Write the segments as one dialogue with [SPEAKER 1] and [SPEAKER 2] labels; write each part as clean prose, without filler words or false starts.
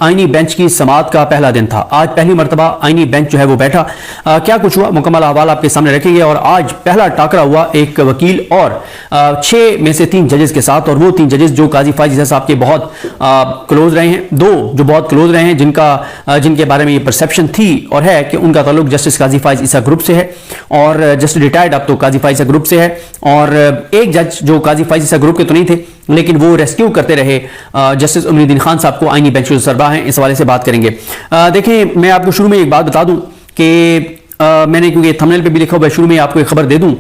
[SPEAKER 1] आईनी बेंच की समाअत का पहला दिन था। आज पहली मरतबा आईनी बेंच जो है वो बैठा। क्या कुछ हुआ मुकम्मल अहवाल आपके सामने रखेंगे। और आज पहला टाकरा हुआ एक वकील और 6 में से 3 जजेस के साथ, और वो 3 जजेस जो काजी फाइज साहब के बहुत क्लोज रहे हैं, 2 जो बहुत क्लोज रहे हैं, जिनके बारे में ये परसेप्शन थी और है कि उनका ताल्लुक जस्टिस काजी फाइज ईसा ग्रुप से है, और जस्टिस रिटायर्ड अब तो काजी फाइज ईसा ग्रुप से है। और एक जज जो काजी फाइज ईसा ग्रुप के तो नहीं थे, लेकिन वो रेस्क्यू करते रहे जस्टिस उमरुद्दीन खान साहब को, आईनी बेंच के सरबराह हैं, इस हवाले से बात करेंगे। देखें, मैं आपको शुरू में एक बात बता दूं कि मैंने, क्योंकि थंबनेल पे भी लिखा हुआ है, शुरू में आपको एक खबर दे दूं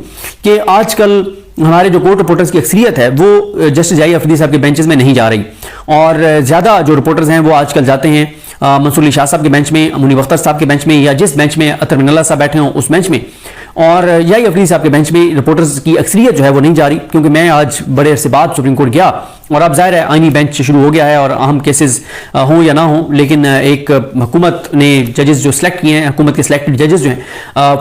[SPEAKER 1] कि आजकल हमारे जो कोर्ट रिपोर्टर्स की अक्सरियत है वो जस्टिस जाई अफरीदी साहब के बेंचेस में नहीं जा रही, और ज़्यादा जो रिपोर्टर्स हैं वो आजकल जाते हैं मंसूर अली शाह साहब के बेंच में, मुनीब अख्तर साहब के बेंच में, या जिस बेंच में अतर मिनल्ला साहब बैठे हों उस बेंच में, और जाई अफरीदी साहब के बेंच में रिपोर्टर्स की अक्सरियत जो है वो नहीं जा रही। क्योंकि मैं आज बड़े अरसे बाद सुप्रीम कोर्ट गया, और अब जाहिर है आईनी बेंच शुरू हो गया है, और अहम केसेस हों या ना हों, लेकिन एक हुकूमत ने जजेस जो सिलेक्ट किए हैं, हुकूमत के सिलेक्टेड जजेस जो हैं,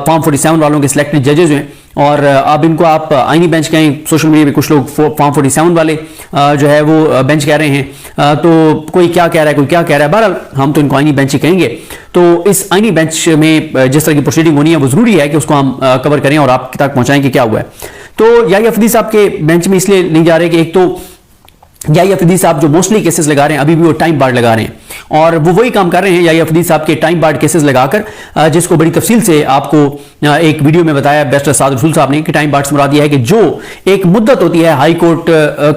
[SPEAKER 1] फॉर्म 47 वालों के सिलेक्टेड जजेस जो हैं, और अब इनको आप आईनी बेंच कहें, सोशल मीडिया पे कुछ लोग फॉर्म 47 वाले जो है वो बेंच कह रहे हैं, तो कोई क्या कह रहा है, कोई क्या कह रहा है, बहरहाल हम तो इनको आईनी बेंच ही कहेंगे। तो इस आईनी बेंच में जिस तरह की प्रोसीडिंग होनी है वो जरूरी है कि उसको हम कवर करें और आप तक पहुंचाएं कि क्या हुआ है। तो जाई अफरीदी साहब के बेंच में इसलिए नहीं जा रहे कि एक तो जाई अफरीदी साहब जो मोस्टली केसेस लगा रहे हैं, अभी भी वो टाइम बार्ड लगा रहे हैं, और वो वही काम कर रहे हैं जाई अफरीदी साहब के टाइम बार्ड केसेस लगाकर, जिसको बड़ी तफसील से आपको एक वीडियो में बताया बैरिस्टर साद रसूल साहब ने कि टाइम बार्ड से मुराद यह है कि जो एक मुद्दत होती है हाई कोर्ट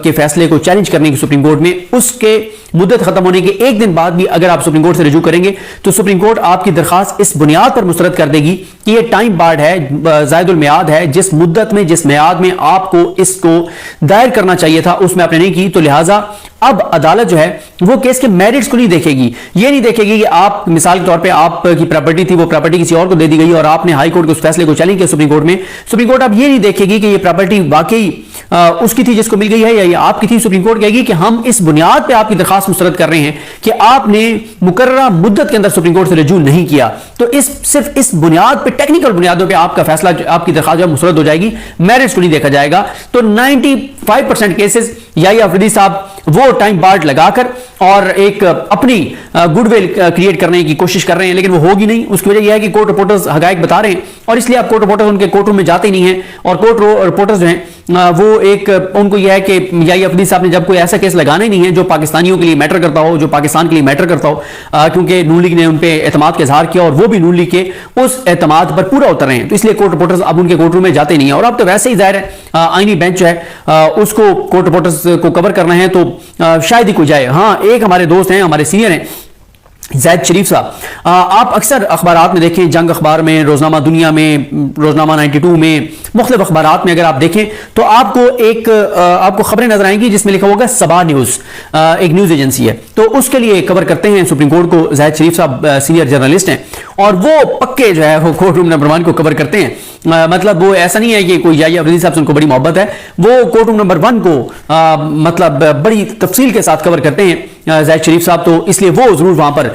[SPEAKER 1] के फैसले को चैलेंज करने की सुप्रीम कोर्ट में, उसके मुद्दत खत्म होने के एक दिन बाद भी अगर आप सुप्रीम कोर्ट से रजू करेंगे तो सुप्रीम कोर्ट आपकी दरखास्त इस बुनियाद पर मुस्तरद कर देगी कि यह टाइम बार्ड है, जायदुल मियाद है, जिस मुद्दत में, जिस मियाद में आपको इसको दायर करना चाहिए था उसमें आपने नहीं की, तो लिहाजा अब अदालत जो है वो केस के मेरिट्स को नहीं देखेगी। ये नहीं देखेगी कि आप, मिसाल के तौर पे आपकी प्रॉपर्टी थी, वो प्रॉपर्टी किसी और को दे दी गई और आपने हाई कोर्ट के उस फैसले को चैलेंज किया सुप्रीम कोर्ट में। सुप्रीम कोर्ट अब ये नहीं देखेगी कि ये प्रॉपर्टी वाकई उसकी थी जिसको मिल गई है, या ये आपकी थी। सुप्रीम कोर्ट कहेगी कि हम इस बुनियाद पे आपकी दरखास्त मुस्तरद कर रहे हैं कि आपने मुकर्ररा मुद्दत के अंदर सुप्रीम कोर्ट से रजू नहीं किया, तो सिर्फ इस बुनियाद पे, टेक्निकल बुनियादों पे आपका फैसला, आपकी दरखास्त मुस्तरद हो जाएगी, मेरिट्स को नहीं देखा जाएगा। तो 95% केसेस जाई अफरीदी साहब वो टाइम बार्ड लगाकर और एक अपनी गुडविल क्रिएट करने की कोशिश कर रहे हैं, लेकिन वो होगी नहीं। उसकी वजह यह है कि कोर्ट रिपोर्टर्स हकायक बता रहे हैं, और इसलिए आप कोर्ट रिपोर्टर्स उनके कोर्ट रूम में जाते ही नहीं हैं, और कोर्ट रिपोर्टर्स जो हैं वो एक, उनको यह है कि जाई अफरीदी साहब ने जब कोई ऐसा केस लगाना ही नहीं है जो पाकिस्तानियों के लिए मैटर करता हो, जो पाकिस्तान के लिए मैटर करता हो, क्योंकि नून लीग ने उन पर एतमाद का इजहार किया और वो भी नून लीग के उस एतमाद पर पूरा उतर रहे हैं, तो इसलिए कोर्ट रिपोर्टर्स अब उनके कोर्ट रूम में जाते नहीं है। और अब तो वैसे ही जाहिर है आईनी बेंच जो है उसको कोर्ट रिपोर्टर्स को कवर करना है, तो शायद ही कोई जाए। हाँ, एक हमारे दोस्त हैं, हमारे सीनियर हैं, ज़ैद शरीफ साहब, आप अक्सर अखबारात में देखें, जंग अखबार में, रोजनामा दुनिया में, रोजनामा 92 में, मुख्तलिफ अखबारात में अगर आप देखें तो आपको खबरें नजर आएंगी जिसमें लिखा होगा सबा न्यूज़, एक न्यूज़ एजेंसी है, तो उसके लिए कवर करते हैं सुप्रीम कोर्ट को ज़ैद शरीफ साहब, सीनियर जर्नलिस्ट हैं, और वो पक्के जो है वो कोर्ट रूम नंबर 1 को कवर करते हैं। मतलब वो ऐसा नहीं है कि कोई जाई अफरीदी साहब से उनको बड़ी मोहब्बत है, वो कोर्ट रूम नंबर 1 को मतलब बड़ी तफसील के साथ कवर करते हैं ज़ैद शरीफ साहब, तो इसलिए वो जरूर वहां पर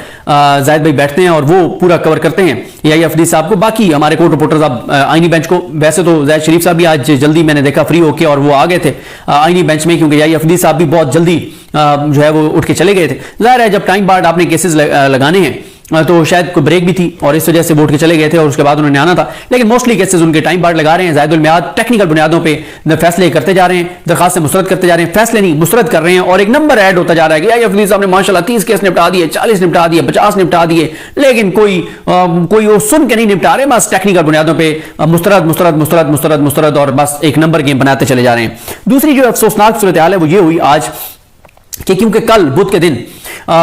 [SPEAKER 1] ज़ैद भाई बैठते हैं और वो पूरा कवर करते हैं जाई अफरीदी साहब को। बाकी हमारे कोर्ट रिपोर्टर्स अब आईनी बेंच को, वैसे तो ज़ैद शरीफ साहब भी आज जल्दी मैंने देखा फ्री होके और वो आ गए थे आईनी बेंच में, क्योंकि जाई अफरीदी साहब भी बहुत जल्दी जो है वो उठ के चले गए थे। जाहिर है जब टाइम बार्ड आपने केसेस लगाने हैं तो शायद कोई ब्रेक भी थी और इस वजह से वोट के चले गए थे और उसके बाद उन्होंने आना था, लेकिन मोस्टली केसेस उनके टाइम बार्ड लगा रहे हैं। जायदुल मियाद टेक्निकल बुनियादों पे फैसले करते जा रहे हैं, दरखास्त मुस्तरद करते जा रहे हैं, फैसले नहीं मुस्तरद कर रहे हैं, और एक नंबर ऐड होता जा रहा है कि अफरीदी साहब ने माशाल्लाह 30 केस निपटा दिए, 40 निपटा दिए, 50 निपटा दिए, लेकिन कोई वो सुन के नहीं निपटा रहे, बस टेक्निकल बुनियादों पर मुस्तरद मुस्तरद मुस्तरद मुस्तरद मुस्तरद, और बस एक नंबर गेम बनाते चले जा रहे हैं। दूसरी जो अफसोसनाक सूरत हाल है वो ये हुई आज कि क्योंकि कल बुध के दिन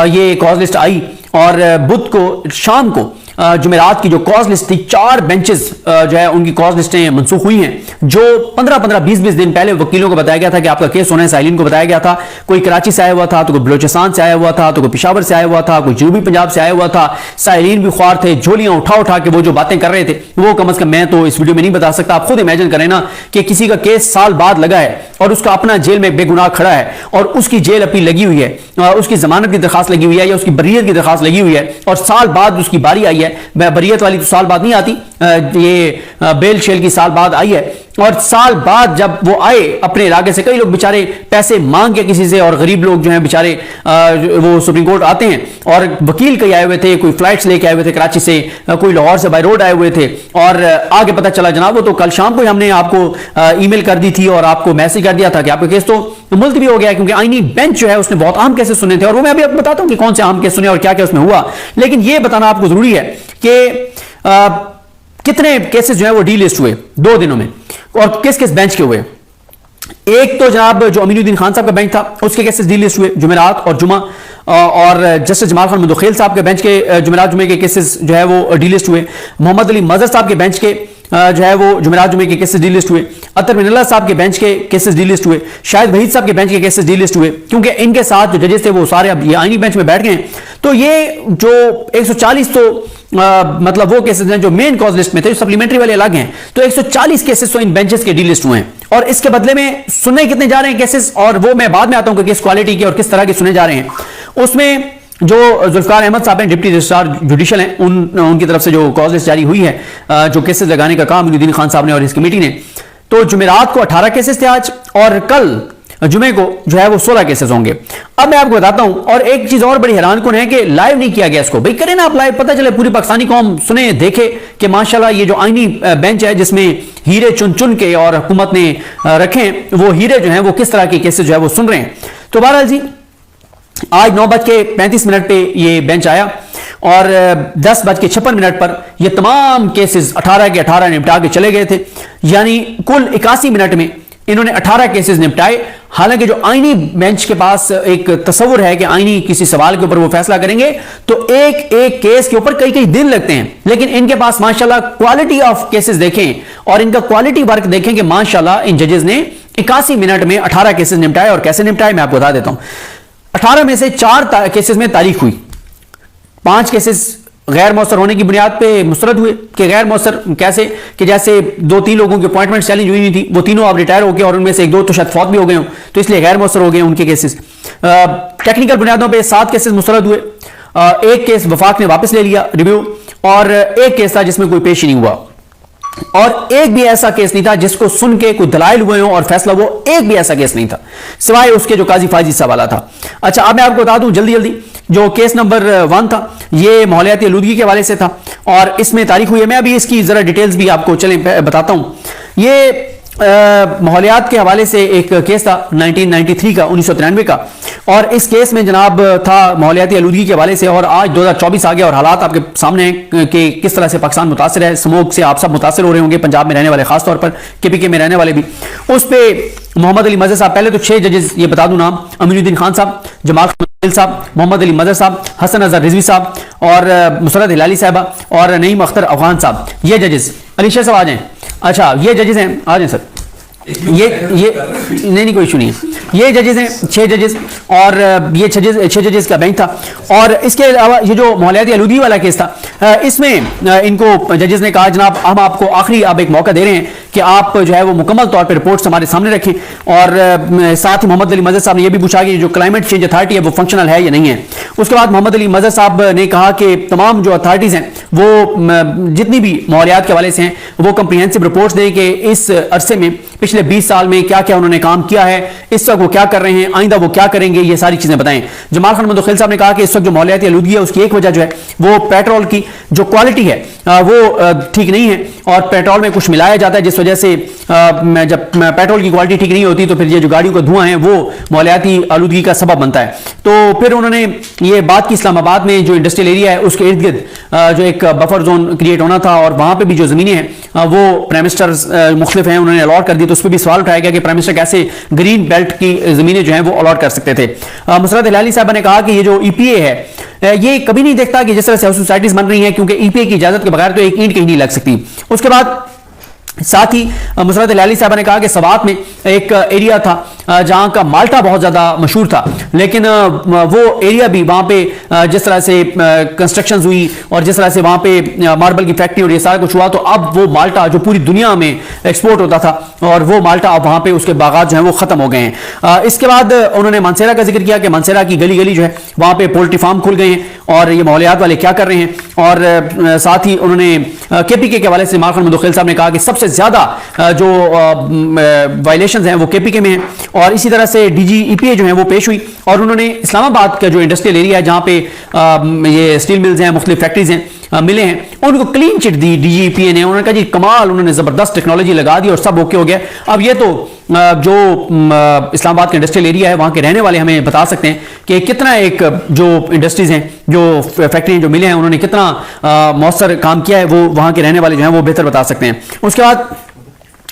[SPEAKER 1] ये कॉज लिस्ट आई, और बुध को शाम को जुमेरात की जो कॉज लिस्ट थी, 4 बेंचेस जो है उनकी कॉज लिस्टें मनसूख हुई हैं। जो 15-15, 20-20 दिन पहले वकीलों को बताया गया था कि आपका केस होना है, साइलिन को बताया गया था, कोई कराची से आया हुआ था, तो कोई बलोचिस्तान से आया हुआ था, तो कोई पेशावर से आया हुआ था, कोई जनूबी पंजाब से आया हुआ था, साइलिन भी ख्वार थे, झोलियां उठा उठा के वो जो बातें कर रहे थे वो कम अज कम मैं तो इस वीडियो में नहीं बता सकता। आप खुद इमेजिन करें ना कि किसी का केस साल बाद लगा है और उसका अपना जेल में बेगुनाह खड़ा है और उसकी जेल अपील लगी हुई है, उसकी जमानत की दरखास्त लगी हुई है या उसकी बरियत की दरखास्त लगी हुई है, और साल बाद उसकी बारी आई है। बरियत वाली तो साल बाद नहीं आती, ये बेल शेल की साल बाद आई है, और साल बाद जब वो आए अपने इलाके से, कई लोग बेचारे पैसे मांग के किसी से, और गरीब लोग जो हैं बेचारे वो सुप्रीम कोर्ट आते हैं, और वकील कई आए हुए थे, कोई फ्लाइट्स लेके आए हुए थे कराची से, कोई लाहौर से बाय रोड आए हुए थे, और आगे पता चला जनाब वो तो कल शाम को ही हमने आपको ईमेल कर दी थी और आपको मैसेज कर दिया था कि आपका केस तो मुलतवी हो गया, क्योंकि आईनी बेंच जो है उसने बहुत अहम केसेस सुने थे, और वो मैं अभी आपको बताता हूं कि कौन से अहम केस सुने और क्या क्या उसमें हुआ। लेकिन ये बताना आपको जरूरी है कि कितने केसेस जो है वो डीलिस्ट हुए 2 दिनों में, और किस किस बेंच के हुए। एक तो जनाब जो अमीनुद्दीन खान साहब का बेंच था उसके केसेस डीलिस्ट हुए जुमेरात और जुमा, और जस्टिस जमाल खान मुदखिल साहब के बेंच के जुमेरात जुमे के केसेस जो है वो डीलिस्ट हुए। मोहम्मद अली मजहर साहब के बेंच के जो है वो जुमेरात जुमे के केसेस डीलिस्ट हुए। अतर मिनल्ला साहब के बेंच के केसेस डीलिस्ट हुए। शाहिद वहीद साहब के बेंच के केसेस डीलिस्ट हुए, क्योंकि इनके साथ जो जजेस थे वो सारे अब ये आईनी बेंच में बैठ गए। तो ये जो 140 तो मतलब वो केसेस हैं जो मेन कॉज लिस्ट में थे, सप्लीमेंट्री वाले अलग हैं, तो 140 केसेस तो इन बेंचेस के डीलिस्ट हुए हैं। और इसके बदले में सुनने कितने जा रहे हैं केसेस, और वो मैं बाद में आता हूं कि किस क्वालिटी के और किस तरह के सुने जा रहे हैं। उसमें जो जुल्फिकार अहमद साहब हैं डिप्टी रजिस्ट्रार जुडिशल हैं, उनकी तरफ से जो कॉज लिस्ट जारी हुई है, जो केसेस लगाने का काम अमीनुद्दीन खान साहब ने और इस कमेटी ने, तो जुमेरात को 18 केसेस थे आज, और कल जुमे को जो है वो 16 केसेस होंगे। अब मैं आपको बताता हूं, और एक चीज और बड़ी हैरानकुन है कि लाइव नहीं किया गया इसको। भाई करें ना आप लाइव, पता चले पूरी पाकिस्तानी कौम सुने देखे कि माशाल्लाह ये जो आईनी बेंच है जिसमें हीरे चुन चुन के और हुकूमत ने रखे, वो हीरे जो हैं वो किस तरह के केसेस जो है वो सुन रहे हैं। तो बहरहाल जी आज 9:35 पे ये बेंच आया, और 10:56 पर ये तमाम केसेस 18 के 18 निपटा के चले गए थे। यानी कुल 81 मिनट में इन्होंने 18 केसेस निपटाए। हालांकि जो आईनी बेंच के पास एक तस्वुर है कि आईनी किसी सवाल के ऊपर वो फैसला करेंगे तो एक एक केस के ऊपर कई कई दिन लगते हैं, लेकिन इनके पास माशाल्लाह क्वालिटी ऑफ केसेस देखें और इनका क्वालिटी वर्क देखें कि माशाल्लाह इन जजेस ने 81 मिनट में 18 केसेस निपटाए। और कैसे निपटाए मैं आपको बता देता हूं। 18 में से 4 केसेस में तारीख हुई, 5 केसेस गैर मौसर होने की बुनियाद पे मुस्तरद हुए। कि गैर मौसर कैसे, कि जैसे 2-3 लोगों की अपॉइंटमेंट चैलेंज हुई नहीं थी, वो तीनों अब रिटायर हो गए, और उनमें से 1-2 तो शायद फौत भी हो गए हों, तो इसलिए गैर मौसर हो गए उनके केसेस। टेक्निकल बुनियादों पे 7 केसेस मुस्तरद हुए। एक केस वफाक ने वापस ले लिया रिव्यू, और एक केस था जिसमें कोई पेश नहीं हुआ, और एक भी ऐसा केस नहीं था जिसको सुन के कोई दलाइल हुए हों और फैसला, वो एक भी ऐसा केस नहीं था सिवाय उसके जो काजी फायजी साहब वाला था। अच्छा, अब मैं आपको बता दूं जल्दी जल्दी, जो केस नंबर 1 था ये माहौलियाती आलूदगी के हवाले से था, और इसमें तारीख हुई है। मैं अभी इसकी जरा डिटेल्स भी आपको चलें बताता हूं। ये माहौलियात के हवाले से एक केस था 1993 का, 1993 का, और इस केस में जनाब था माहौलियाती आलूदगी के हवाले से। और आज 2024 आ गया और हालात आपके सामने हैं कि किस तरह से पाकिस्तान मुतासर है। स्मोक से आप सब मुतासर हो रहे होंगे, पंजाब में रहने वाले, खासतौर पर KPK में रहने वाले भी। उस पर मोहम्मद अली मजहर साहब, पहले तो 6 जजेस ये बता दूं नाम, अमीनुद्दीन खान साहब, जमाल खान साहब, मोहम्मद अली मजहर साहब, हसन अजहर रिजवी साहब, और मुसरत हिलाली साहबा, और नईम अख्तर अफगान साहब, ये जजेस। अलीशा साहब आ जाएं। अच्छा, ये जजेस हैं, आ जाएं सर। ये नहीं कोई इशू नहीं है। ये जजेस हैं 6 जजेस, और ये 6 जजेस का बेंच था। और इसके अलावा ये जो माहौलियाती आलूदगी वाला केस था, इसमें इनको जजेस ने कहा जनाब हम आपको आखिरी अब एक मौका दे रहे हैं कि आप जो है वो मुकम्मल तौर पर रिपोर्ट्स हमारे सामने रखें। और साथ ही मोहम्मद अली मजहर साहब ने यह भी पूछा कि जो क्लाइमेट चेंज अथॉरिटी है वो फंक्शनल है या नहीं है। उसके बाद मोहम्मद अली मजहर साहब ने कहा कि तमाम जो अथॉरिटीज़ हैं वो जितनी भी माहौलियात के हवाले से हैं वो कंप्रीहेंसिव रिपोर्ट्स दें कि इस अरसे में पिछले 20 साल में क्या क्या उन्होंने काम किया है, इस वक्त वो क्या कर रहे हैं, आइंदा वो क्या करेंगे, ये सारी चीजें बताएं। जमाल खान मुदखिल साहब ने कहा कि इस वक्त जो माहौलियाती आलूदगी है उसकी एक वजह जो है वो पेट्रोल की जो क्वालिटी है वो ठीक नहीं है, और पेट्रोल में कुछ मिलाया जाता है, जिस वजह से जब पेट्रोल की क्वालिटी ठीक नहीं होती तो फिर ये जो गाड़ियों का धुआं है वो माहौलियाती आलूदगी का सबब बनता है। तो फिर उन्होंने ये बात की इस्लामाबाद में जो इंडस्ट्रियल एरिया है उसके इर्द गिर्द जो एक बफर जोन क्रिएट होना था, और वहां पर भी जो जमीनें हैं वो प्राइम मिनिस्टर मुख्तलिफ हैं उन्होंने अलॉट कर दी। तो उस पर भी सवाल उठाया गया कि प्राइम मिनिस्टर कैसे ग्रीन बेल्ट की जमीनें जो हैं वो अलॉट कर सकते थे। मुसरत हिलाली साहब ने कहा कि ये जो EPA है ये कभी नहीं देखता कि जिस तरह से सोसाइटीज बन रही हैं, क्योंकि EPA की इजाजत के बगैर तो एक ईंट कहीं नहीं लग सकती। उसके बाद साथ ही मुसरत हिलाली साहब ने कहा कि सवात में एक एरिया था जहां का माल्टा बहुत ज्यादा मशहूर था, लेकिन वो एरिया भी वहां पे जिस तरह से कंस्ट्रक्शन हुई और जिस तरह से वहां पे मार्बल की फैक्ट्री और ये सारा कुछ हुआ, तो अब वो माल्टा जो पूरी दुनिया में एक्सपोर्ट होता था और वो माल्टा अब वहां पे उसके बागात जो है वो खत्म हो गए हैं। इसके बाद उन्होंने मानसेरा का जिक्र किया कि मानसेरा की गली गली जो है वहां पे पोल्ट्री फार्म खुल गए हैं और ये माहौलियात वाले क्या कर रहे हैं। और साथ ही उन्होंने केपीके के हवाले से इमरान खान मुदख्खिल साहब ने कहा कि सबसे ज्यादा जो वायलेशंस हैं वो केपीके में हैं। और इसी तरह से डीजी ईपीए जो है वो पेश हुई और उन्होंने इस्लामाबाद का जो इंडस्ट्रियल एरिया है जहां पे ये स्टील मिल्स हैं, मुख्तलिफ फैक्ट्रीज हैं, मिले हैं, उनको क्लीन चिट दी डीजीपीए ने। उन्होंने कहा जी कमाल, उन्होंने जबरदस्त टेक्नोलॉजी लगा दी और सब ओके हो गया। अब ये तो जो इस्लामाबाद का इंडस्ट्रियल एरिया है वहां के रहने वाले हमें बता सकते हैं कि कितना एक जो इंडस्ट्रीज हैं, जो फैक्ट्री जो मिले हैं, उन्होंने कितना मौसर काम किया है, वो वहां के रहने वाले जो हैं वो बेहतर बता सकते हैं। उसके बाद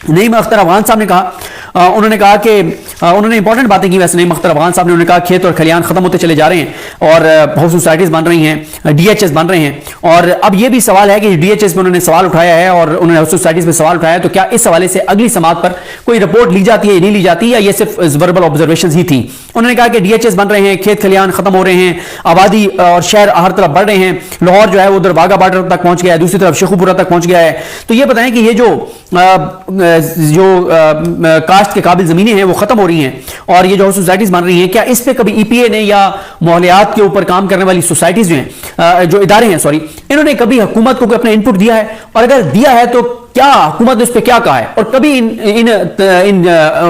[SPEAKER 1] नईम अख्तर अफगान साहब ने कहा, उन्होंने कहा कि उन्होंने इंपॉर्टेंट बातें की वैसे नईम अख्तर अफगान साहब ने। उन्होंने कहा खेत और खलियान खत्म होते चले जा रहे हैं और हाउस सोसाइटीज बन रही हैं, डीएचएस बन रहे हैं। और अब ये भी सवाल है कि डीएचएस पे उन्होंने सवाल उठाया है और उन्होंने हाउस सोसाइटीज पे सवाल उठाया है, तो क्या इस हवाले से अगली समात पर कोई रिपोर्ट ली जाती है, नहीं ली जाती, या ये सिर्फ वर्बल ऑब्जर्वेशन ही थी। उन्होंने कहा कि डीएचएस बन रहे हैं, खेत खलियान खत्म हो रहे हैं, आबादी और शहर हर तरफ बढ़ रहे हैं। लाहौर जो है उधर वाघा बॉर्डर तक पहुंच गया है, दूसरी तरफ शेखुपुरा तक पहुंच गया है। तो ये बताएं कि ये जो काश्त के काबिल जमीनें हैं वो खत्म हो रही हैं और ये जो सोसाइटीज बन रही हैं, क्या इस पे कभी ईपीए ने या माहौलियात के ऊपर काम करने वाली सोसाइटीज जो हैं, जो इदारे हैं सॉरी, इन्होंने कभी हुकूमत को अपना इनपुट दिया है? और अगर दिया है तो क्या हुकूमत ने उस पर क्या कहा है? और कभी इन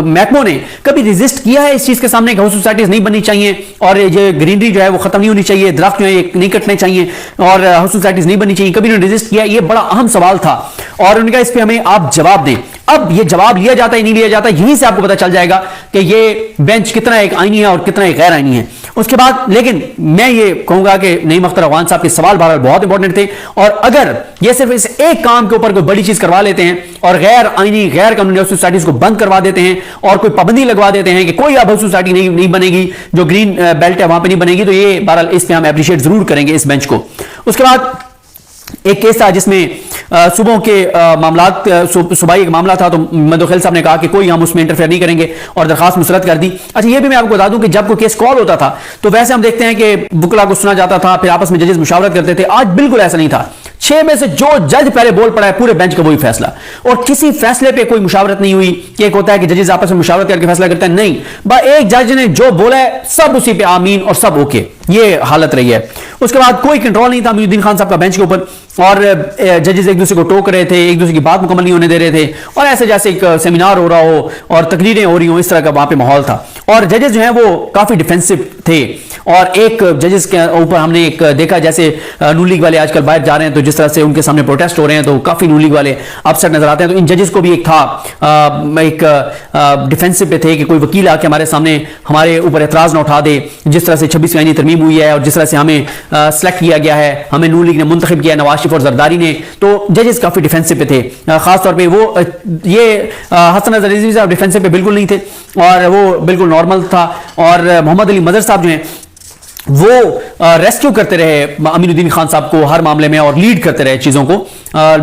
[SPEAKER 1] महकमों ने कभी रेजिस्ट किया है इस चीज के सामने कि हाउस सोसाइटीज नहीं बननी चाहिए और ये ग्रीनरी जो है वो खत्म नहीं होनी चाहिए, दरख्त जो है नहीं कटने चाहिए और हाउस सोसाइटीज नहीं बननी चाहिए? कभी उन्होंने रेजिस्ट किया? ये बड़ा अहम सवाल था और उनका इस पर हमें आप जवाब दें। अब ये जवाब लिया जाता है नहीं लिया जाता, यहीं से आपको पता चल जाएगा कि ये बेंच कितना एक आईनी है और कितना एक गैर आईनी है। उसके बाद लेकिन मैं ये कहूंगा कि नईम अख्तर अफगान साहब के सवाल बहरहाल बहुत इंपॉर्टेंट थे और अगर ये सिर्फ इस एक काम के ऊपर कोई बड़ी चीज करवा लेते हैं और गैर आईनी गैर कानूनी सोसाइटीज को बंद करवा देते हैं और कोई पाबंदी लगवा देते हैं कि कोई अब सोसाइटी नहीं बनेगी, जो ग्रीन बेल्ट है वहां पर नहीं बनेगी, तो ये बहरहाल इस पर हम अप्रिशिएट जरूर करेंगे इस बेंच को। उसके बाद एक केस था जिसमें सुबह के मामलात सुबाई एक मामला था, तो मुदख्खिल साहब ने कहा कि कोई हम उसमें इंटरफेयर नहीं करेंगे और दरखास्त मुस्तरद कर दी। अच्छा ये भी मैं आपको बता दूं कि जब कोई केस कॉल होता था तो वैसे हम देखते हैं कि वकला को सुना जाता था, फिर आपस में जजेस मुशावरत करते थे। आज बिल्कुल ऐसा नहीं था। 6 में से जो जज पहले बोल पड़ा है पूरे बेंच का वही फैसला, और किसी फैसले पे कोई मुशावरत नहीं हुई कि एक होता है कि जजेस आपस में मुशावरत करके फैसला करते हैं, नहीं, एक जज ने जो बोला है सब उसी पे आमीन और सब ओके, ये हालत रही है। उसके बाद कोई कंट्रोल नहीं था मोइनुद्दीन खान साहब का बेंच के ऊपर और जजेस एक दूसरे को टोक रहे थे, एक दूसरे की बात मुकम्मल नहीं होने दे रहे थे और ऐसे जैसे एक सेमिनार हो रहा हो और तकरीरें हो रही हो, इस तरह का वहां पे माहौल था। और जजेस जो हैं वो काफी डिफेंसिव थे और एक जजेस के ऊपर हमने एक देखा जैसे नून लीग वाले आजकल बाहर जा रहे हैं तो जिस तरह से उनके सामने प्रोटेस्ट हो रहे हैं तो काफी नून लीग वाले अपसेट नजर आते हैं। तो इन जजेस को भी एक था एक डिफेंसिव पे थे कि कोई वकील आके हमारे सामने हमारे ऊपर एतराज ना उठा दे, जिस तरह से 26वीं आईनी तरमीम हुई है और जिस तरह से हमें सेलेक्ट किया गया है, हमें नून लीग ने मुंतखब किया नवाज शरीफ और जरदारी ने, तो जजेस काफी डिफेंसिव पे थे। खासतौर पर वो ये हसन अजहर रिजवी साहब डिफेंसिव पे बिल्कुल नहीं थे और वो बिल्कुल नॉर्मल था। और मोहम्मद अली मजहर साहब जो हैं वो रेस्क्यू करते रहे अमीनुद्दीन खान साहब को हर मामले में और लीड करते रहे चीजों को,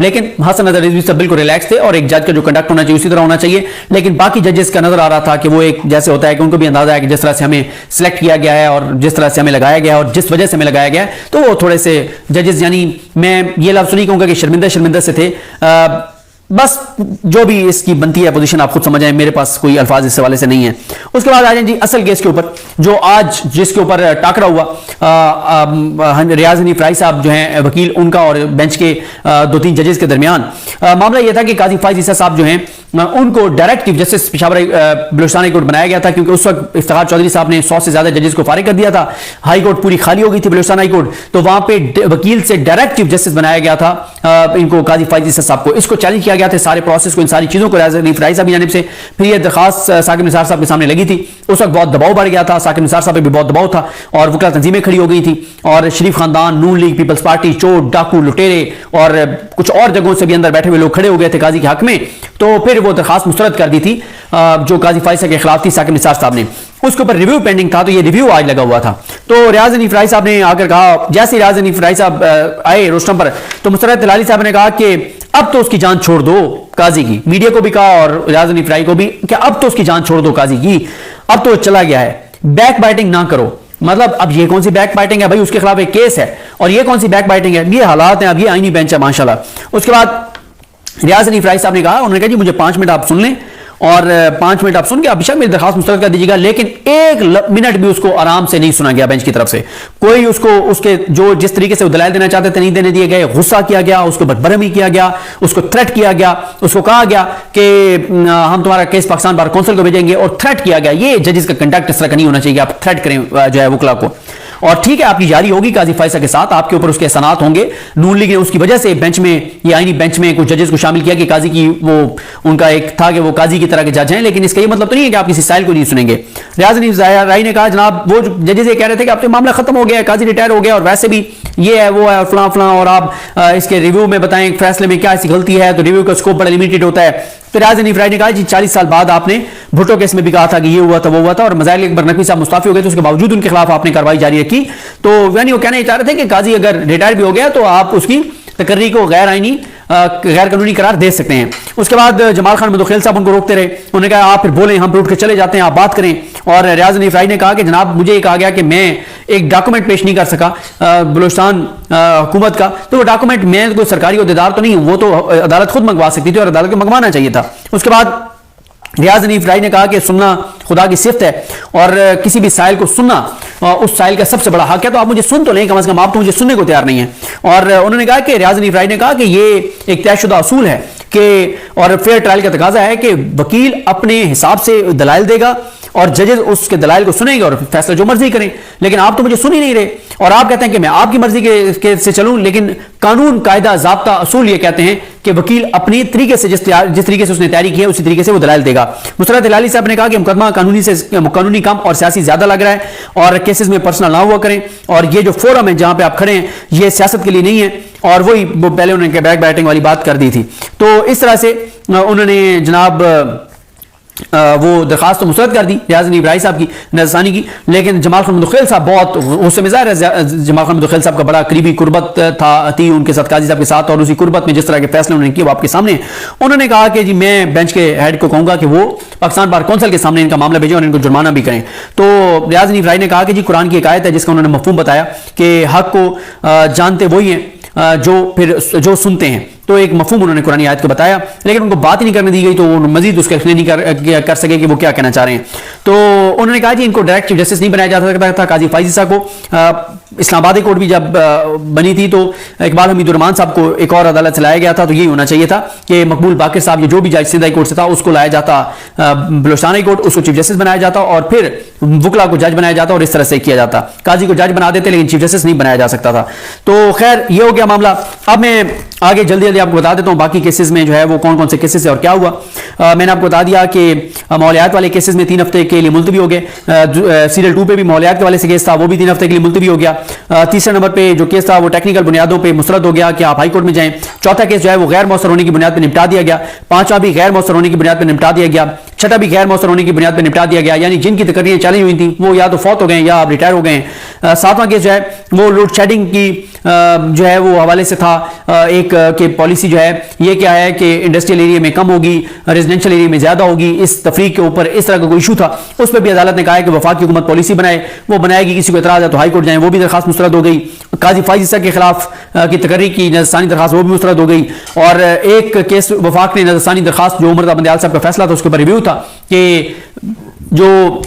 [SPEAKER 1] लेकिन हसन अजहर रिजवी साहब बिल्कुल रिलैक्स थे और एक जज का जो कंडक्ट होना चाहिए उसी तरह होना चाहिए। लेकिन बाकी जजेस का नजर आ रहा था कि वो एक जैसे होता है कि उनको भी अंदाजा है कि जिस तरह से हमें सिलेक्ट किया गया है और जिस तरह से हमें लगाया गया है और जिस वजह से हमें लगाया गया है, तो वो थोड़े से जजेस, यानी मैं ये लफ्ज नहीं कहूंगा कि शर्मिंदा से थे, बस जो भी इसकी बनती है पोजीशन आप खुद समझ आए, मेरे पास कोई अल्फाज इस हवाले से नहीं है। उसके बाद आ जाए जी असल केस के ऊपर, जो आज जिसके ऊपर टाकरा हुआ, रियाज हनीफ राय साहब जो हैं वकील, उनका और बेंच के 2-3 जजेस के दरमियान मामला यह था कि काजी फाइज ईसा साहब जो हैं उनको direct chief justice Peshawar Balochistan high court बनाया गया था, क्योंकि उस वक्त इफ्तिखार चौधरी साहब ने 100 से ज्यादा जजेस को फारिग कर दिया था। हाई कोर्ट पूरी खाली हो गई थी बलूचिस्तान हाई कोर्ट, तो वहां पे वकील से डायरेक्ट चीफ जस्टिस बनाया गया था इनको, काजी फाइज ईसा साहब को। इसको चैलेंज किया गया था सारे प्रोसेस को, इन सारी चीजों को रियाज हनीफ राय साहब की जानिब से। फिर यह दरखास्त साकिब निसार साहब के सामने लगी थी, उस वक्त बहुत दबाव बढ़ गया था, साकिब निसार साहब पे भी बहुत दबाव था और वकला तंजीमें खड़ी हो गई थी और शरीफ खानदान, नून लीग, पीपल्स पार्टी, चोर, डाकू, लुटेरे और कुछ और जगहों से भी अंदर बैठे हुए लोग खड़े हो गए थे काजी के हक में। तो फिर वो दरखास्त मुस्तरद कर दी थी जो काजी फाइज के खिलाफ थी साकिब निसार साहब ने। उसके ऊपर रिव्यू पेंडिंग था, तो ये रिव्यू आज लगा हुआ था। तो रियाज हनीफ राय साहब ने आकर कहा, जैसे रियाज हनीफ राय साहब आए रोस्टम पर, तो मुसर्रत तलाली साहब ने कहा कि अब तो उसकी जान छोड़ दो काजी की। मीडिया को भी कहा और रियाज हनीफ राय को भी कि अब तो उसकी जान छोड़ दो काजी की, अब तो चला गया है, बैक बाइटिंग ना करो। मतलब अब ये कौन सी बैक बाइटिंग है भाई, उसके खिलाफ एक केस है और ये कौन सी बैक बाइटिंग है, ये हालात हैं। अब ये आईनी बेंच है माशाल्लाह। उसके बाद रियाज हनीफ राय साहब ने कहा, उन्होंने कहा जी मुझे 5 मिनट आप सुन लें और 5 मिनट आप सुन के आप बेशक मेरी दरखास्त मुस्तरद कर दीजिएगा, लेकिन 1 मिनट भी उसको आराम से नहीं सुना गया बेंच की तरफ से। कोई उसको उसके जो जिस तरीके से वो दलाइल देना चाहते थे नहीं देने दिए गए, गुस्सा किया गया, उसको बदबरमी किया गया, उसको थ्रेट किया गया, उसको कहा गया कि हम तुम्हारा केस पाकिस्तान बार कौंसिल को भेजेंगे और थ्रेट किया गया। ये जजेस का कंडक्ट इस तरह का नहीं होना चाहिए, आप थ्रेट करें जो है वकला को। और ठीक है आपकी जारी होगी काजी फायसा के साथ, आपके ऊपर उसके एहसानात होंगे। नून लीग ने उसकी वजह से बेंच में, ये आईनी बेंच में कुछ जजेस को शामिल किया कि काजी की वो उनका एक था कि वो काजी की तरह के जज हैं, लेकिन इसका ये मतलब तो नहीं है कि आप किसी स्टाइल को नहीं सुनेंगे। रियाज हनीफ राय ने कहा जनाब वो जजेस ये कह रहे थे कि अब तो मामला खत्म हो गया है, काजी रिटायर हो गया और वैसे भी ये है वो है और फलां फलां, और आप इसके रिव्यू में बताएं फैसले में क्या ऐसी गलती है, तो रिव्यू का स्कोप बड़ा लिमिटेड होता है। तो रियाज हनीफ राय ने कहा जी 40 साल बाद आपने भुट्टो केस में भी कहा था कि ये हुआ था वो हुआ था और मज़ाहिर अकबर नकवी साहब मुस्ताफी हो गए, तो उसके बावजूद उनके खिलाफ आपने कार्रवाई जारी रखी। तो यानी वो कहना चाह रहे थे कि काजी अगर रिटायर भी हो गया तो आप उसकी तकर्री को गैर आईनी गैर कानूनी करार दे सकते हैं। उसके बाद जमाल खान मदोखेल साहब उनको रोकते रहे, उन्होंने कहा आप फिर बोलें, हम उठ के चले जाते हैं, आप बात करें। और रियाज हनीफ राय ने कहा कि जनाब मुझे कहा गया कि मैं एक डॉक्यूमेंट पेश नहीं कर सका बलूचिस्तान हुकूमत का, तो वो डॉक्यूमेंट मैं कोई सरकारी अहदेदार तो नहीं हूं, वो तो अदालत खुद मंगवा सकती थी और अदालत को मंगवाना चाहिए था। उसके बाद रियाज हनीफ राय ने कहा कि सुनना खुदा की सिफ्त है और किसी भी साइल को सुनना उस साइल का सबसे बड़ा हक है, तो आप मुझे सुन तो लें, कम से कम आप तो मुझे सुनने को तैयार नहीं है। और उन्होंने कहा कि रियाज हनीफ राय ने कहा कि ये एक तयशुदा असूल है कि और फेयर ट्रायल का तकाजा है कि वकील अपने हिसाब से दलाइल देगा और जजेस उसके दलाइल को सुनेंगे और फैसला जो मर्जी करें, लेकिन आप तो मुझे सुन ही नहीं रहे और आप कहते हैं कि मैं आपकी मर्जी के से चलूं, लेकिन कानून कायदा जाब्ता असूल ये कहते हैं कि वकील अपनी तरीके से जिस तरीके से उसने तैयारी की है उसी तरीके से वो दलाइल देगा। मुसर्रत तलाली साहब ने कहा कि मुकदमा कानूनी कम और सियासी ज्यादा लग रहा है और केसेस में पर्सनल ना हुआ करें, और ये जो फोरम है जहां पे आप खड़े हैं ये सियासत के लिए नहीं है, और वही वो पहले उन्होंने बैक बैटिंग वाली बात कर दी थी। तो इस तरह से उन्होंने जनाब वो दरखास्त तो मुस्तरद कर दी रियाज हनीफ राय साहब की नजरसानी की, लेकिन जमाल खान मदोखेल साहब बहुत गुस्से में ज़ाहिर है, जमाल खान मदोखेल साहब का बड़ा करीबी कुर्बत थी उनके साथ काजी साहब के साथ, और उसी कुर्बत में जिस तरह के फैसले उन्होंने किए वो आपके सामने। उन्होंने कहा कि जी मैं बेंच के हेड को कहूंगा कि वो पाकिस्तान बार कौंसिल के सामने इनका मामला भेजें और इनको जुर्माना भी करें। तो रियाज हनीफ राय ने कहा कि जी कुरान की एक आयत है जिसका उन्होंने मफहूम बताया कि हक को जानते वही हैं जो सुनते हैं, तो एक मफहूम उन्होंने कुरानी आयत को बताया, लेकिन उनको बात ही नहीं करने दी गई, तो वो मजीद उसका एक्सप्लेन नहीं कर सके कि वो क्या कहना चाह रहे हैं। तो उन्होंने कहा जी इनको डायरेक्ट चीफ जस्टिस नहीं बनाया जा सकता था। काजी फाइजी साहब को इस्लामाबादी कोर्ट भी जब बनी थी तो इकबाल हमीद रहमान साहब को एक और अदालत से लाया गया था, तो यही होना चाहिए था कि मकबूल बाकिर साहब ये जो भी जज सिंध हाई कोर्ट से था उसको लाया जाता बलूचिस्तान हाई कोर्ट, उसको चीफ जस्टिस बनाया जाता और फिर वकला को जज बनाया जाता और इस तरह से किया जाता। काजी को जज बना देते लेकिन चीफ जस्टिस नहीं बनाया जा सकता था। तो खैर ये हो गया मामला। अब मैं आगे जल्दी जल्दी आपको बता देता हूं बाकी केसेस में जो है वो कौन कौन से केसेस है और क्या हुआ। मैंने आपको बता दिया कि मौलियात वाले केसेस में 3 हफ्ते के लिए मुलतवी हो गए। सीरियल 2 पे भी मौलियात के वाले से केस था, वो भी 3 हफ्ते के लिए मुलतवी हो गया। तीसरे नंबर पे जो केस था वो टेक्निकल बुनियादों पे मुस्तरद हो गया कि आप हाई कोर्ट में जाएं। चौथा केस जो है वो गैर मौसर होने की बुनियाद पर निपटा दिया गया। पांचवा भी गैर मौसर होने की बुनियाद पर निपटा दिया गया। छठा भी गैर मौसर होने की बुनियाद पर निपटा दिया गया, यानी जिनकी तकरीरें चली हुई थी वो या तो फौत हो गए या आप रिटायर हो गए। सातवां केस जो है वो लोड शेडिंग की जो है वो हवाले से था, एक के पॉलिसी जो है ये क्या है कि इंडस्ट्रियल एरिया में कम होगी, रेजिडेंशियल एरिया में ज्यादा होगी, इस तफरीक के ऊपर इस तरह का कोई इशू था। उस पर भी अदालत ने कहा है कि वफाकी हुकूमत पॉलिसी बनाए, वो बनाएगी, किसी को एतराज है तो हाई कोर्ट जाए, वो भी दरखास्त मुस्तरद हो गई। काजी फाइजी साहब के खिलाफ की तकर्री की नजरसानी दरखास्त वो भी मुस्तरद हो गई। और एक केस वफाक ने नजरसानी दरखास्त जो उमर बंदयाल साहब का फैसला था उसके ऊपर रिव्यू था कि जो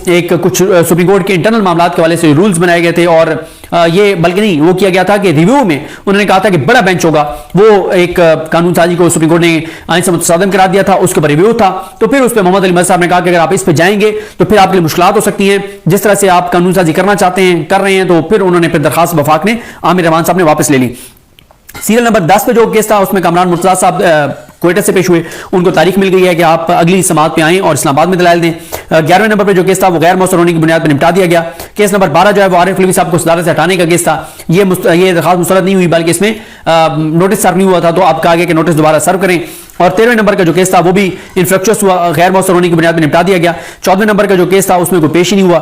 [SPEAKER 1] एक कुछ सुप्रीम कोर्ट के इंटरनल मामलात के वाले से रूल्स बनाए गए थे, और ये बल्कि नहीं वो किया गया था कि रिव्यू में उन्होंने कहा था कि बड़ा बेंच होगा, वो एक कानून साजी को सुप्रीम कोर्ट ने आइन से मुतसादम करा दिया था, उसके ऊपर रिव्यू था। तो फिर उस पर मोहम्मद अली मर्द साहब ने कहा कि अगर आप इस पे जाएंगे तो फिर आपके लिए मुश्किलात हो सकती हैं, जिस तरह से आप कानून साजी करना चाहते हैं कर रहे हैं। तो फिर उन्होंने फिर दरखास्त वफाक ने आमिर रहमान साहब ने वापस ले ली। सीरियल नंबर 10 पे जो केस था उसमें कामरान मुर्तजा साहब क्वेटा से पेश हुए, उनको तारीख मिल गई है कि आप अगली समात पे आएं और इस्लामाबाद में दलाइल दें। 11वें नंबर पे जो केस था वो गैर मौसर होने की बुनियाद पर निपटा दिया गया। केस नंबर 12 जो है वो आरिफ अलवी साहब को सदारत से हटाने का केस था। ये दरखास्त मुस्तरद नहीं हुई बल्कि इसमें नोटिस सर्व नहीं हुआ था, तो आप कहा गया कि नोटिस दोबारा सर्व करें। और 13वें नंबर का जो केस था वो भी इनफ्रक्चुअस हुआ, गैर मौसर होने की बुनियाद पर निपटा दिया गया। 14वें नंबर का जो केस था उसमें कोई पेश ही नहीं हुआ।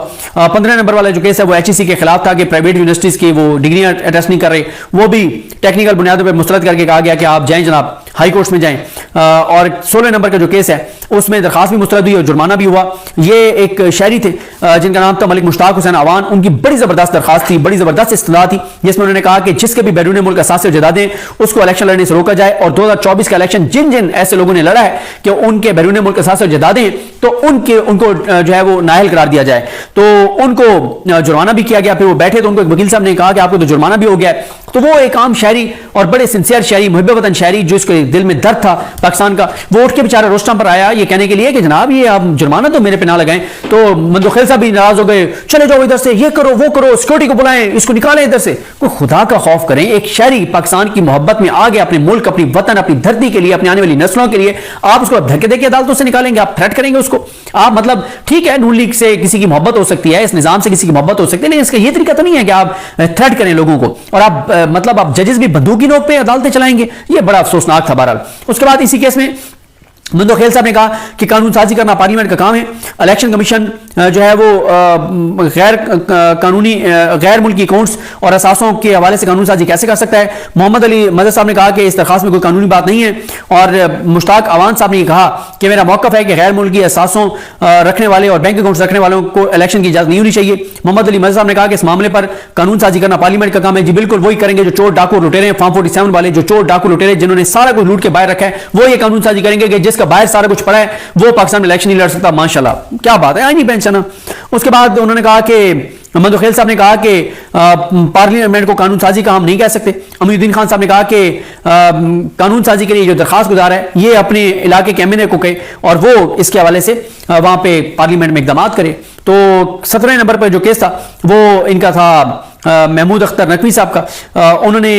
[SPEAKER 1] 15वें नंबर वाला जो केस है वो HEC के खिलाफ था कि प्राइवेट यूनिवर्सिटीज की वो डिग्रियां अटेस्ट नहीं कर रहे, वो भी टेक्निकल बुनियादों पर मुस्तरद करके कहा गया कि आप जाएं जनाब हाई कोर्ट में जाएं। और 16वें नंबर का जो केस है उसमें दरखास्त भी मुस्तरद हुई और जुर्माना भी हुआ। ये एक शहरी थे जिनका नाम था मलिक मुश्ताक हुसैन अवान। उनकी बड़ी जबरदस्त दरखास्त थी, बड़ी जबरदस्त इस्तदा थी, जिसमें उन्होंने कहा कि जिसके भी बैरून मुल्क असासे जायदादें उसको इलेक्शन लड़ने से रोका जाए और 2024 का इलेक्शन जिन जिन ऐसे लोगों ने लड़ा है कि उनके बैरून मुल्क असासे जायदादें हैं तो उनको जो है वो नाअहल करार दिया जाए, तो उनको जुर्माना भी किया गया। फिर वो बैठे तो उनको एक वकील साहब ने कहा कि आपको तो जुर्माना भी हो गया है। तो वो एक आम शहरी और बड़े सिंसियर शहरी, मुहिब वतन शहरी, जो इसके दिल में दर्द था पाकिस्तान का, वो उठ के बेचारा रोस्टम पर आया ये कहने के लिए कि जनाब ये आप जुर्माना तो मेरे पे ना लगाएं। तो मंदो खेल साहब भी नाराज हो गए, चले जाओ इधर से, ये करो वो करो, सिक्योरिटी को बुलाएं, इसको निकालें इधर से। कोई खुदा का खौफ करें, एक शहरी पाकिस्तान की मोहब्बत में आ गया, अपने मुल्क, अपनी वतन, अपनी धरती के लिए, अपनी आने वाली नस्लों के लिए, आप उसको धक्के देके अदालतों से निकालेंगे, आप थ्रेट करेंगे उसको। आप मतलब ठीक है नून लीग से किसी की मोहब्बत हो सकती है, इस निजाम से किसी की मोहब्बत हो सकती है, लेकिन इसका ये तरीका तो नहीं है कि आप थ्रेट करें लोगों को और आप मतलब आप जजेस भी बंदूकी नोक पे अदालतें चलाएंगे। ये बड़ा अफसोसनाक था। बहरहाल उसके बाद इसी केस में मंदो खेल साहब ने कहा कि कानून साजी करना पार्लियामेंट का काम है, इलेक्शन कमीशन जो है वो गैर कानूनी गैर मुल्की अकाउंट्स और असासों के हवाले से कानून साजी कैसे कर सकता है। मोहम्मद अली मदद साहब ने कहा कि इस दरखास्त में कोई कानूनी बात नहीं है और मुश्ताक अवान साहब ने कहा कि मेरा मौक़िफ़ है कि गैर मुल्की असासों रखने वाले और बैंक अकाउंट्स रखने वालों को इलेक्शन की इजाजत नहीं होनी चाहिए। मोहम्मद अली मदद साहब ने कहा कि इस मामले पर कानून साजी करना पार्लियामेंट का काम है। जी बिल्कुल वही करेंगे जो चोर डाकू लुटेरे, फॉर्म 47 वाले जो चोर डाकू लुटेरे जिन्होंने सारा कुछ लूट के बाहर रखा है, वो ये कानून साजी करेंगे कि जिसका बाहर सारा कुछ पड़ा है वो पाकिस्तान में इलेक्शन नहीं लड़ सकता। माशाल्लाह क्या बात है, आईनी बेंच है ना। उसके बाद उन्होंने कहा कि मंदो खेल साहब ने कहा कि पार्लियामेंट को कानून साजी का हम नहीं कह सकते। अमीरुद्दीन खान साहब ने कहा कि कानून साजी के लिए जो दरखास्त गुजार है ये अपने इलाके के एमएनए को कहे और वो इसके हवाले से वहां पे पार्लियामेंट में इकदाम करे। तो 17वें नंबर पर जो केस था वो इनका था महमूद अख्तर नकवी साहब का। उन्होंने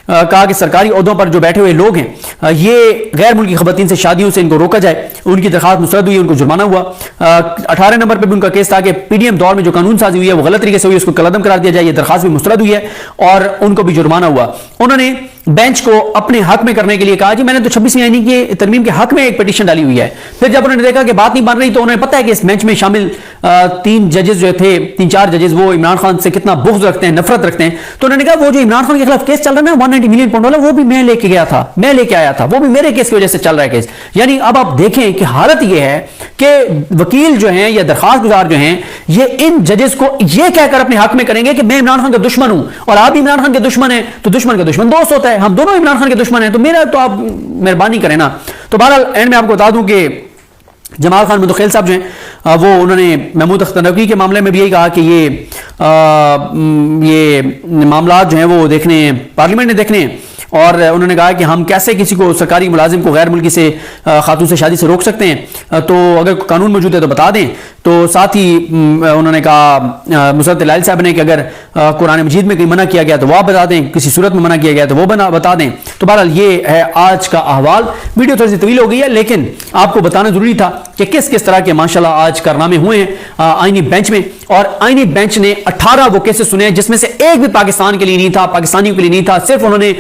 [SPEAKER 1] कहा कि सरकारी ओहदों पर जो बैठे हुए लोग हैं ये गैर मुल्की खवातीन से शादियों से इनको रोका जाए। उनकी दरखास्त मुस्तरद हुई, उनको जुर्माना हुआ। 18 नंबर पर भी उनका केस था कि पीडीएम दौर में जो कानून साजी हुई है वो गलत तरीके से हुई, उसको कलअदम करार दिया जाए। ये दरखास्त भी मुस्तरद हुई है और उनको भी जुर्माना हुआ। उन्होंने बेंच को अपने हक में करने के लिए कहा जी मैंने तो 26वीं आईनी की तरमीम के हक में एक पिटीशन डाली हुई है। फिर जब उन्होंने देखा कि बात नहीं बन रही तो उन्हें पता है कि इस बेंच में शामिल 3 जजेस जो थे, 3-4 जजेस, वो इमरान खान से कितना बुग़्ज़ रखते हैं, नफरत रखते हैं। तो उन्होंने कहा वो जो इमरान खान के खिलाफ केस चल रहा है ना 190 मिलियन पाउंड वाला, वो भी मैं लेके गया था, मैं लेके आया था, वो भी मेरे केस की वजह से चल रहा है केस। यानी अब आप देखें कि हालत ये है कि वकील जो हैं या दरखास्त गुजार जो हैं ये इन जजेस को ये कहकर अपने हक में करेंगे कि मैं इमरान खान का दुश्मन हूं और आप इमरान खान के दुश्मन हैं, तो दुश्मन का दुश्मन दोस्त होता है, हम दोनों इमरान खान के दुश्मन हैं, तो मेरा तो आप मेहरबानी करें ना। तो बहरहाल एंड में आपको बता दूं कि जमाल खान मुदखेल साहब जो हैं वो उन्होंने महमूद अख्तर नकवी के मामले में भी यही कहा कि ये मामला जो हैं वो देखने पार्लियामेंट ने देखने हैं और उन्होंने कहा कि हम कैसे किसी को सरकारी मुलाजिम को गैर मुल्की से खातून से शादी से रोक सकते हैं, तो अगर कानून मौजूद है तो बता दें। तो साथ ही उन्होंने कहा मुसरत लाल साहब ने कि अगर कुरान मजीद में कहीं मना किया गया तो वह बता दें, किसी सूरत में मना किया गया तो वो बता दें। तो बहरहाल ये है आज का अहवाल। वीडियो थोड़ी सी तवील हो गई है लेकिन आपको बताना जरूरी था कि किस किस तरह के माशाल्लाह आज कारनामे हुए हैं आईनी बेंच में। और आईनी बेंच ने 18 वो केसेस सुने जिसमें से एक भी पाकिस्तान के लिए नहीं था, पाकिस्तानियों के लिए नहीं था। सिर्फ उन्होंने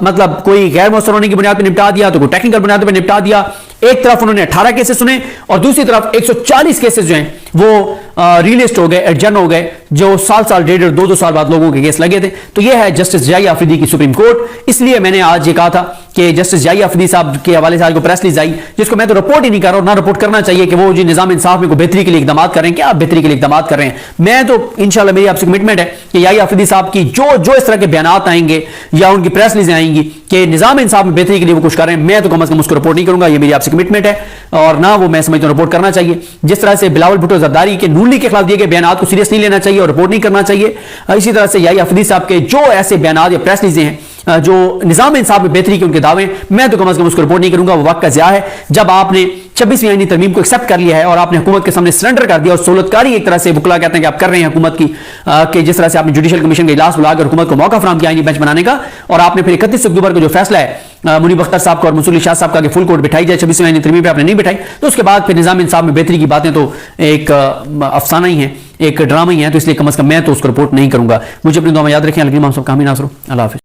[SPEAKER 1] मतलब कोई गैर मौसर होने की बुनियाद पर निपटा दिया तो कोई टेक्निकल बुनियाद पर निपटा दिया। एक तरफ उन्होंने 18 केसेस सुने और दूसरी तरफ 140 केसेस जो हैं वो रिलिस्ट हो गए, एडजर्न हो गए, जो साल 1.5 2 साल बाद लोगों के केस लगे थे। तो यह है जस्टिस जाई आफरीदी की सुप्रीम कोर्ट। इसलिए मैंने आज ये कहा था कि जस्टिस जाई आफरीदी साहब के हवाले से आज को प्रेस रिलीज आई, जिसको मैं तो रिपोर्ट ही नहीं कर रहा हूं, ना रिपोर्ट करना चाहिए कि वो जी निजाम इंसाफ में कोई बेहतरी के लिए इकदाम कर रहे हैं। क्या आप बेहतरी के लिए इकदाम कर रहे हैं? मैं तो इंशाल्लाह मेरी आपसे कमिटमेंट है कि जाई आफरीदी साहब की जो इस तरह के बयान आएंगे या उनकी प्रेस रिलीज आएंगी कि निजाम इंसाफ में बेहतरी के लिए वो कुछ कर रहे हैं, मैं तो कम से कम उसको रिपोर्ट नहीं करूंगा। ये मेरी आपसे कमिटमेंट है और ना वो मैं समझता हूं रिपोर्ट करना चाहिए। जिस तरह से बिलावल भुट्टो जरदारी के नून लीग के खिलाफ दिए गए बयान को सीरियस नहीं लेना चाहिए और रिपोर्ट नहीं करना चाहिए, इसी तरह से जाई आफरीदी साहब के जो ऐसे बयान या प्रेस रिलीजें हैं जो निजाम इंसाफ में बेहतरी के उनके दावे, मैं तो कम से कम उसको रिपोर्ट नहीं करूंगा। वो वक्त का ज़िया है जब आपने 26वीं आईनी तरमीम को एक्सेप्ट कर लिया है और आपने हुकूमत के सामने सरेंडर कर दिया और सहूलतकारी एक तरह से वकला कहते हैं कि आप कर रहे हैं हुकूमत की कि जिस तरह से आपने जुडिशल कमीशन का इजलास बुलाकर हुकूमत को मौका फराहम किया आईनी बेंच बनाने का और आपने फिर 31 अक्टूबर को जो फैसला है मुनीब अख्तर साहब का और मंसूर अली शाह साहब का कि फुल कोर्ट बिठाई जाए 26वीं आईनी तरमीम पे आपने नहीं बिठाई, तो उसके बाद फिर निजाम इंसाफ में बेहतरी की बातें तो एक अफसाना ही है, एक ड्रामा ही है। तो इसलिए कम से कम मैं तो उसको रिपोर्ट नहीं करूंगा। मुझे अपनी दुआ में याद रखें। अलगीम हम सब कामी नासरो। अल्लाह हाफिज़।